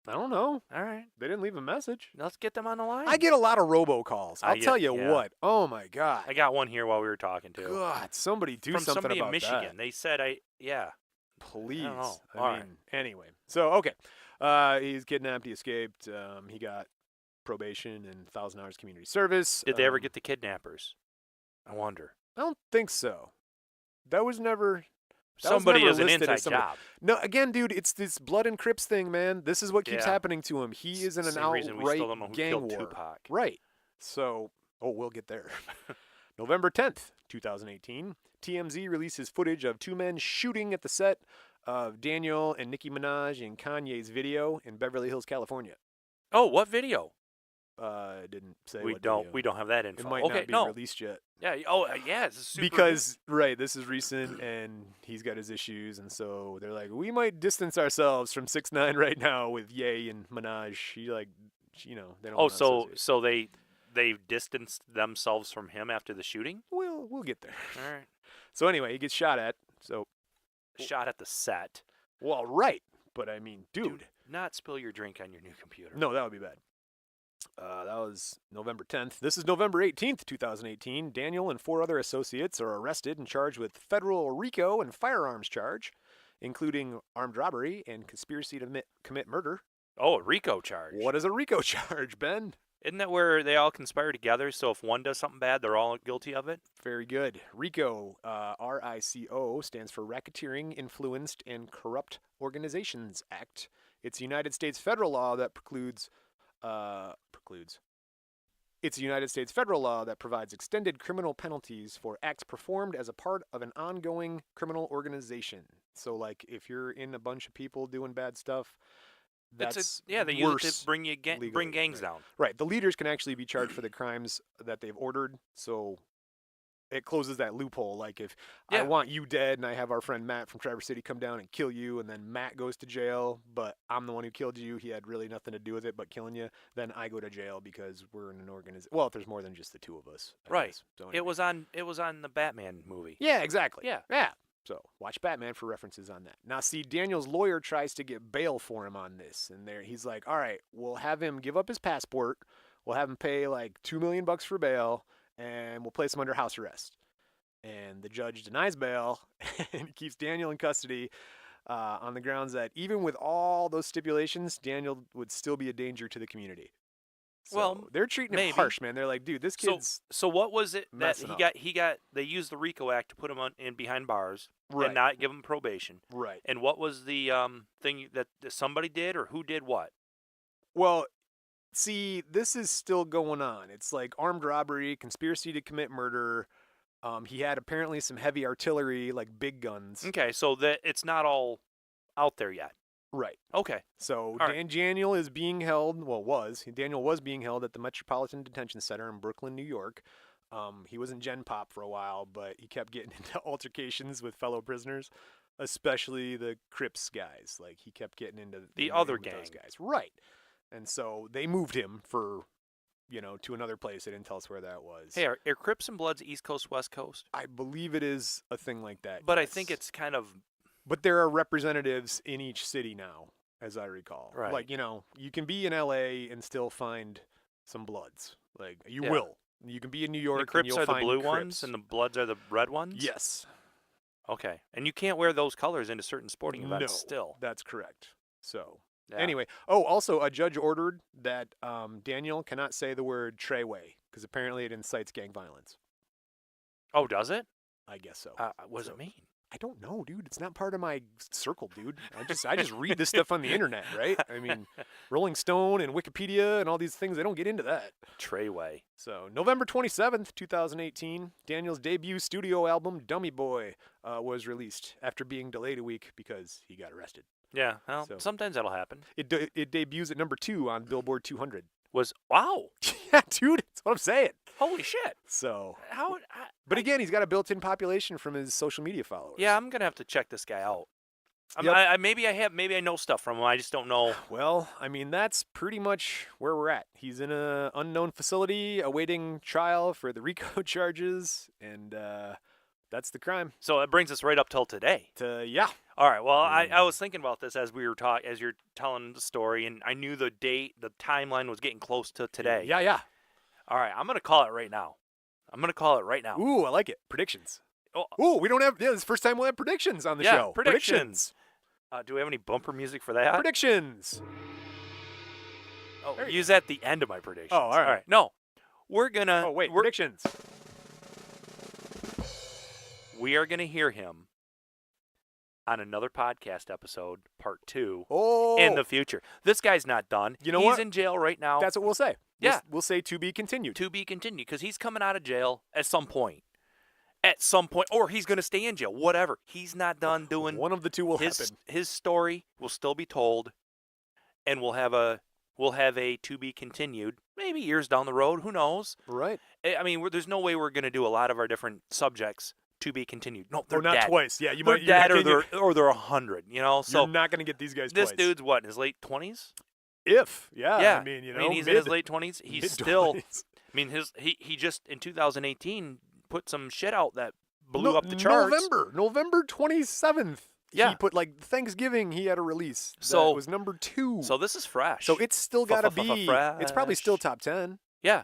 I don't know. All right. They didn't leave a message. Let's get them on the line. I get a lot of robocalls. I'll tell you yeah. what. Oh, my God. I got one here while we were talking to. God, somebody do From something somebody about in Michigan. that. They said yeah. Please. know. I All mean, right. anyway. So, okay. He's kidnapped. He escaped. He got probation and 1,000 hours community service. Did they ever get the kidnappers? I wonder. I don't think so. That was never. That Somebody was has never an listed as inside somebody- job. No, again, dude, it's this blood and Crips thing, man. This is what keeps Yeah. happening to him. He is in an Same reason we outright still don't know who gang killed war. Tupac. Right. So, we'll get there. November 10th, 2018, TMZ releases footage of 2 men shooting at the set of Daniel and Nicki Minaj and Kanye's video in Beverly Hills, California. Oh, what video? Didn't say We what don't. video. We don't have that It info. might okay, not be no. released yet. Yeah. Oh, yeah. It's a super Because this is recent and he's got his issues, and so they're like, we might distance ourselves from 6ix9ine right now with Ye and Minaj. They don't. Oh, wanna so associate. they distanced themselves from him after the shooting. We'll get there. All right. So anyway, he gets shot at. So Shot at the set. well, right, but I mean, dude. Not spill your drink on your new computer. No, that would be bad. That was November 10th. This is November 18th, 2018. Daniel and 4 other associates are arrested and charged with Federal RICO and firearms charge, including armed robbery and conspiracy to commit murder. Oh, a RICO charge. What is a RICO charge, Ben? Isn't that where they all conspire together? So if one does something bad, they're all guilty of it. Very good. RICO, RICO, stands for Racketeering, Influenced, and Corrupt Organizations Act. It's a United States federal law that It's a United States federal law that provides extended criminal penalties for acts performed as a part of an ongoing criminal organization. So, like, if you're in a bunch of people doing bad stuff, That's they use it worse to bring legally, gangs right. down. Right. The leaders can actually be charged for the crimes that they've ordered. So it closes that loophole. Like if I Yeah. want you dead and I have our friend Matt from Traverse City come down and kill you, and then Matt goes to jail, but I'm the one who killed you. He had really nothing to do with it but killing you. Then I go to jail because we're in an organization. Well, if there's more than just the two of us. I Right. guess. So It was on the Batman movie. Yeah, exactly. Yeah. Yeah. So watch Batman for references on that. Now, see, Daniel's lawyer tries to get bail for him on this, and he's like, "All right, we'll have him give up his passport. We'll have him pay like $2 million for bail, and we'll place him under house arrest." And the judge denies bail and keeps Daniel in custody on the grounds that even with all those stipulations, Daniel would still be a danger to the community. So Well, they're treating maybe. him harsh, man. They're like, "Dude, this kid's So what was it that messing he up. got? He got. They used the RICO Act to put him in behind bars Right. and not give him probation. right." And what was the thing that somebody did, or who did what? Well, see, this is still going on. It's like armed robbery, conspiracy to commit murder. He had apparently some heavy artillery, like big guns. Okay, so that it's not all out there yet. Right. Okay. So All right. Daniel is being held. Well, Daniel was being held at the Metropolitan Detention Center in Brooklyn, New York. He was in Gen Pop for a while, but he kept getting into altercations with fellow prisoners, especially the Crips guys. Like he kept getting into The in other with those gang. guys. Right. And so they moved him to another place. They didn't tell us where that was. Hey, are Crips and Bloods East Coast, West Coast? I believe it is a thing like that. But I yes. think it's kind of But there are representatives in each city now, as I recall. Right. Like, you can be in LA and still find some Bloods. Like, you Yeah. will. You can be in New York the and Crips you'll are the find blue Crips. ones and the Bloods are the red ones. Yes. Okay, and you can't wear those colors into certain sporting events No, still. that's correct. So, Yeah. anyway. Oh, also, a judge ordered that Daniel cannot say the word Treyway because apparently it incites gang violence. Oh, does it? I guess so. What does So- it mean? I don't know, dude. It's not part of my circle, dude. I just read this stuff on the internet, right? I mean, Rolling Stone and Wikipedia and all these things, they don't get into that. Treyway. So, November 27th, 2018, Daniel's debut studio album, Dummy Boy, was released after being delayed a week because he got arrested. Yeah, well, So- sometimes that'll happen. It debuts at number 2 on Billboard 200. Wow, Yeah, dude, that's what I'm saying. holy shit! So, How? but again, he's got a built-in population from his social media followers. Yeah, I'm gonna have to check this guy out. Yep. Maybe I know stuff from him. I just don't know. Well, I mean, that's pretty much where we're at. He's in an unknown facility awaiting trial for the RICO charges, and that's the crime. So it brings us right up till today. Yeah. All right. Well, I was thinking about this as we were as you're telling the story, and I knew the date, the timeline was getting close to today. Yeah. All right. I'm gonna call it right now. Ooh, I like it. Predictions. Oh. Ooh, we don't have. Yeah, this is the first time we'll have predictions on the Yeah, show. predictions. Do we have any bumper music for that? Predictions. Oh, There you use that at the end of my predictions. Oh, all right. No, we're gonna. Oh wait, we're, predictions. we are gonna hear him on another podcast episode, part 2, Oh, in the future. This guy's not done. You know he's what? in jail right now. that's what we'll say. Yeah. We'll say to be continued. To be continued, because he's coming out of jail at some point. Or he's going to stay in jail. Whatever. He's not done doing. One of the two will happen. His story will still be told, and we'll have a to be continued. Maybe years down the road. Who knows? Right. I mean, there's no way we're going to do a lot of our different subjects to be continued. No, they're Or not dead. twice. Yeah, you They're might. dead, you're or they're 100. You know, so you're not gonna get these guys this twice. dude's what, in his late 20s? Yeah. I mean, he's in his late 20s. He's still. I mean, he just in 2018 put some shit out that blew up the charts. November 27th. Yeah. He put Thanksgiving. He had a release. So- it was number 2. So this is fresh. So it's still got to be. It's probably still Fresh. top 10. Yeah.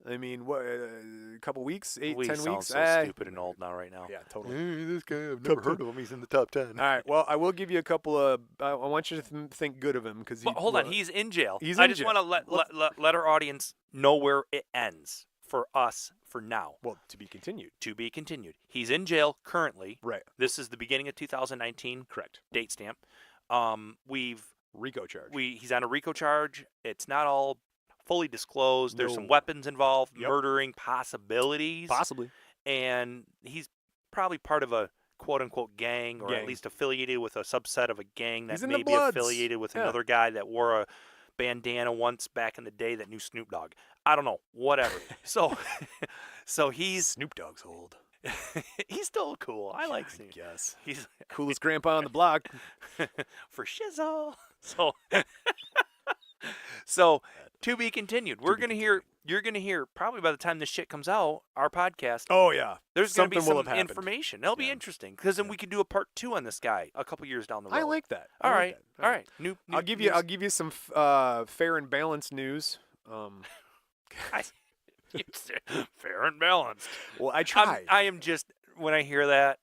I mean, what? A couple weeks, 8, We 10 sound weeks. so stupid and old now right now. Yeah, totally. This guy, I've never heard of him. He's in the top 10. All right. Well, I will give you a couple of. I want you to think good of him because. But hold on, he's in jail. He's I in just jail. want to let our audience know where it ends for us for now. Well, to be continued. To be continued. He's in jail currently. Right. This is the beginning of 2019. Correct. Date stamp. RICO charge. He's on a RICO charge. It's not all fully disclosed. There's No. some weapons involved, Yep. murdering possibilities. Possibly. And he's probably part of a quote-unquote gang, or at least affiliated with a subset of a gang that He's in may the be Bloods. affiliated with Yeah. another guy that wore a bandana once back in the day that knew Snoop Dogg. I don't know, whatever. So he's Snoop Dogg's old. he's still cool. I like Snoop. Yes. He's Coolest grandpa on the block. for shizzle. So to be continued. You're gonna hear probably by the time this shit comes out, our podcast. Oh, yeah. There's going to be Something will some have happened. information. That'll be interesting because then we can do a part 2 on this guy a couple years down the road. I like that. All right. New I'll give you some fair and balanced news. Fair and balanced. Well, I tried. I am just, when I hear that,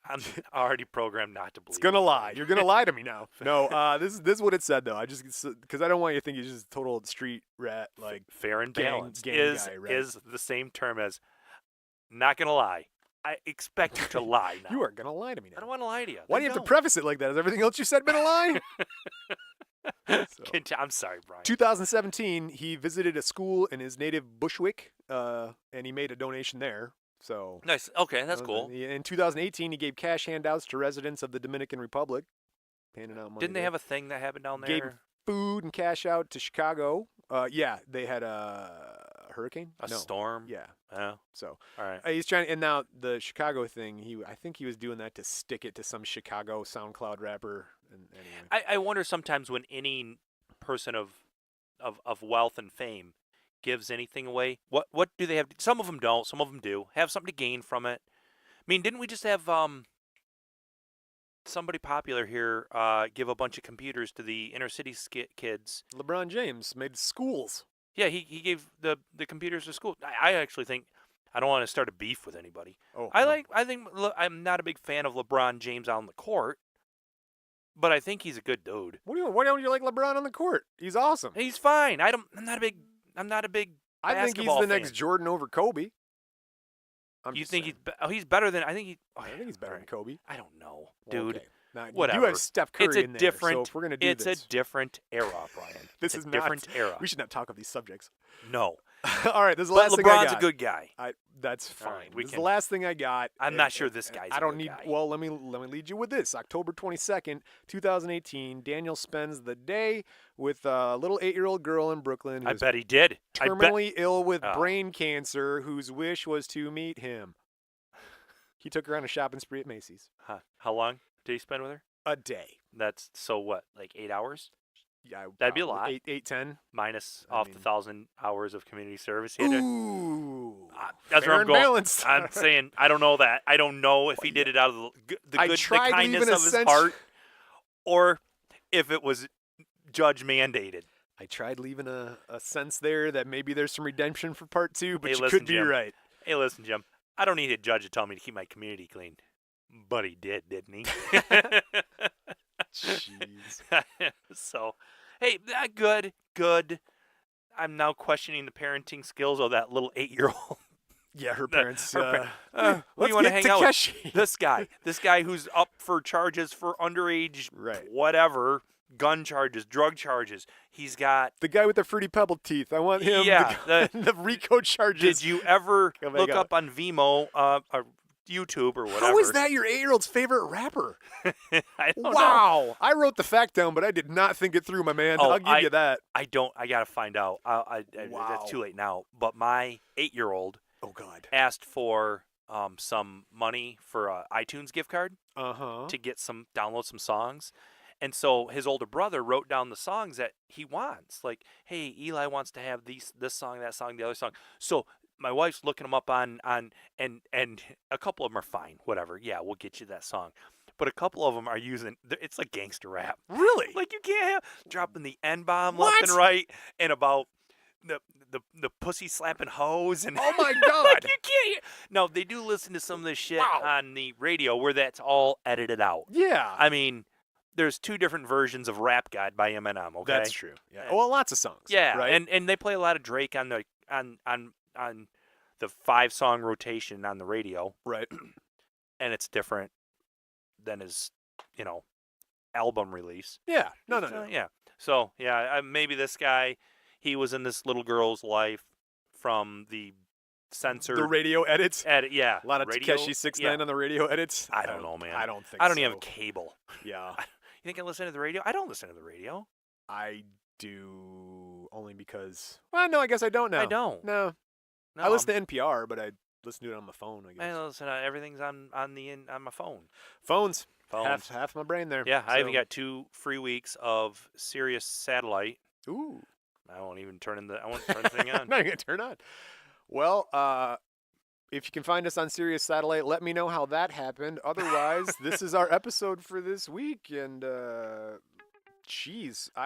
I'm already programmed not to believe. It's gonna lie. You're gonna lie to me now. No, this is what it said though. I just because I don't want you to think you're just a total street rat. Like fair and balanced gang is guy, right? is the same term as not gonna lie. I expect you to lie now. You are gonna lie to me now. I don't want to lie to you. Why do you have to preface it like that? Has everything else you said been a lie? I'm sorry, Brian. 2017, he visited a school in his native Bushwick, and he made a donation there. So Nice. Okay, that's cool. In 2018, he gave cash handouts to residents of the Dominican Republic, handing out money. Didn't they have a thing that happened down there? Gave food and cash out to Chicago. Yeah, they had a hurricane. A storm. Yeah. Oh, So all right. he's trying, and now the Chicago thing. I think he was doing that to stick it to some Chicago SoundCloud rapper. And anyway. I wonder sometimes when any person of wealth and fame gives anything away, what do they have? Some of them don't. Some of them do have something to gain from it. I mean, didn't we just have somebody popular here give a bunch of computers to the inner city kids? LeBron James made schools. Yeah, he gave the computers to school. I actually think, I don't want to start a beef with anybody. Oh, I think I'm not a big fan of LeBron James on the court, but I think he's a good dude. Why don't you like LeBron on the court? He's awesome. He's fine. I'm not a big I think he's basketball the next fan. Jordan over Kobe. You think he's better than? I think he's better than Kobe. I don't know, Well, dude. okay. Now, Whatever. You have Steph Curry It's a in there, different. so if we're gonna do it's this, a different era, Brian. this It's is a different era. We should not talk of these subjects. No, All right, this is the but last thing I LeBron's got. a good guy. That's fine. All right, This is the last thing I got. I'm not sure this guy's. I don't a good need. guy. Well, let me lead you with this. October 22nd, 2018. Daniel spends the day with a little 8-year-old girl in Brooklyn. I Who's bet he did. terminally ill with Oh. brain cancer, whose wish was to meet him. He took her on a shopping spree at Macy's. How long did he spend with her? A day. That's so what, like 8 hours? Yeah, That'd be a probably lot. 8, 10. Minus I off mean- the 1,000 hours of community service. He had to, Ooh. that's fair where I'm and going. balanced. I'm saying I don't know that. I don't know if he did it out of the I good, the tried kindness leaving a of his sense- heart, or if it was judge mandated. I tried leaving a sense there that maybe there's some redemption for part 2, but Hey, you listen, could be Jim. right. Hey, listen, Jim. I don't need a judge to tell me to keep my community clean, but he did, didn't he? Jeez. So, hey, good. I'm now questioning the parenting skills of that little 8-year-old. Yeah, her parents. Who let's you want to get hang out with? Tekashi. This guy who's up for charges for underage, Right. whatever, gun charges, drug charges. He's got. The guy with the fruity pebble teeth. I want him. Yeah, The RICO charges. Did you ever Oh my look God. up on Vimeo, or YouTube, or whatever? How is that your 8-year-old's favorite rapper? I don't know. Wow. I wrote the fact down, but I did not think it through, my man. Oh, I'll give you that. I gotta find out. Wow. That's too late now. But my 8-year-old Oh, God. asked for some money for a iTunes gift card Uh-huh. to download some songs. And so his older brother wrote down the songs that he wants. Like, hey, Eli wants to have this song, that song, the other song. So my wife's looking them up on and a couple of them are fine. Whatever. Yeah, we'll get you that song. But a couple of them are it's like gangster rap. Really? Like you can't have dropping the N-bomb What? left and right and about the pussy slapping hoes and Oh, my like God. you can't. No, they do listen to some of this shit Wow. on the radio where that's all edited out. Yeah. I mean, there's 2 different versions of Rap God by Eminem. Okay, That's true. Yeah. Well, lots of songs. Yeah, Right? and they play a lot of Drake on the 5-song rotation on the radio, right. and it's different than his, album release. Yeah. No. Yeah. So yeah, maybe this guy, he was in this little girl's life from the censored. The radio edits. Edit, yeah. A lot of radio, Tekashi69 on the radio edits. I don't know, man. I don't think I don't so. even have cable. Yeah. You think I listen to the radio? I don't listen to the radio. I do only because. Well, no, I guess I don't now. I don't. No. No, I listen to NPR, but I listen to it on my phone. I guess. I listen to everything's on my phone. Phones. Phones. Half my brain there. Yeah, I even So- got 2 free weeks of Sirius satellite. Ooh. I won't even turn the thing on. Not even gonna turn on. Well, if you can find us on Sirius Satellite, let me know how that happened. Otherwise, this is our episode for this week, and I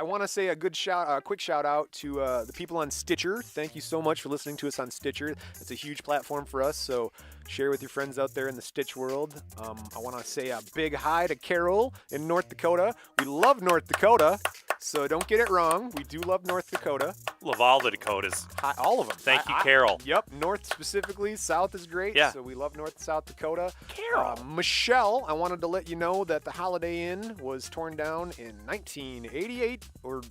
want to say a quick shout out to the people on Stitcher. Thank you so much for listening to us on Stitcher. It's a huge platform for us, so share with your friends out there in the Stitch world. I want to say a big hi to Carol in North Dakota. We love North Dakota, so don't get it wrong. We do love North Dakota. Love all the Dakotas. Hi, all of them. Thank you, Carol. Yep, North specifically. South is great. Yeah. So we love North and South Dakota. Carol. Michelle, I wanted to let you know that the Holiday Inn was torn down in 1988 or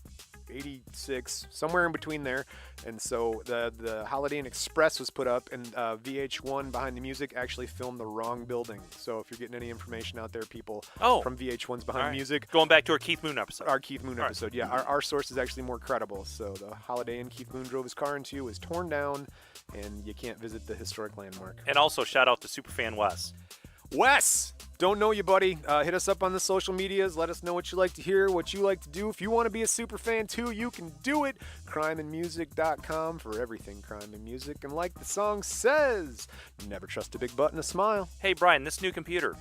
86, somewhere in between there. And so the Holiday Inn Express was put up, and VH1 Behind the Music actually filmed the wrong building. So if you're getting any information out there, people from VH1's Behind All the right. Music. Going back to our Keith Moon episode. Our Keith Moon All right. episode, yeah. Our source is actually more credible. So the Holiday Inn Keith Moon drove his car into was torn down, and you can't visit the historic landmark. And also shout out to Superfan Wes. Wes, don't know you, buddy. Hit us up on the social medias. Let us know what you like to hear, what you like to do. If you want to be a super fan too, you can do it. crimeandmusic.com for everything crime and music. And like the song says, never trust a big butt and a smile. Hey, Brian, this new computer,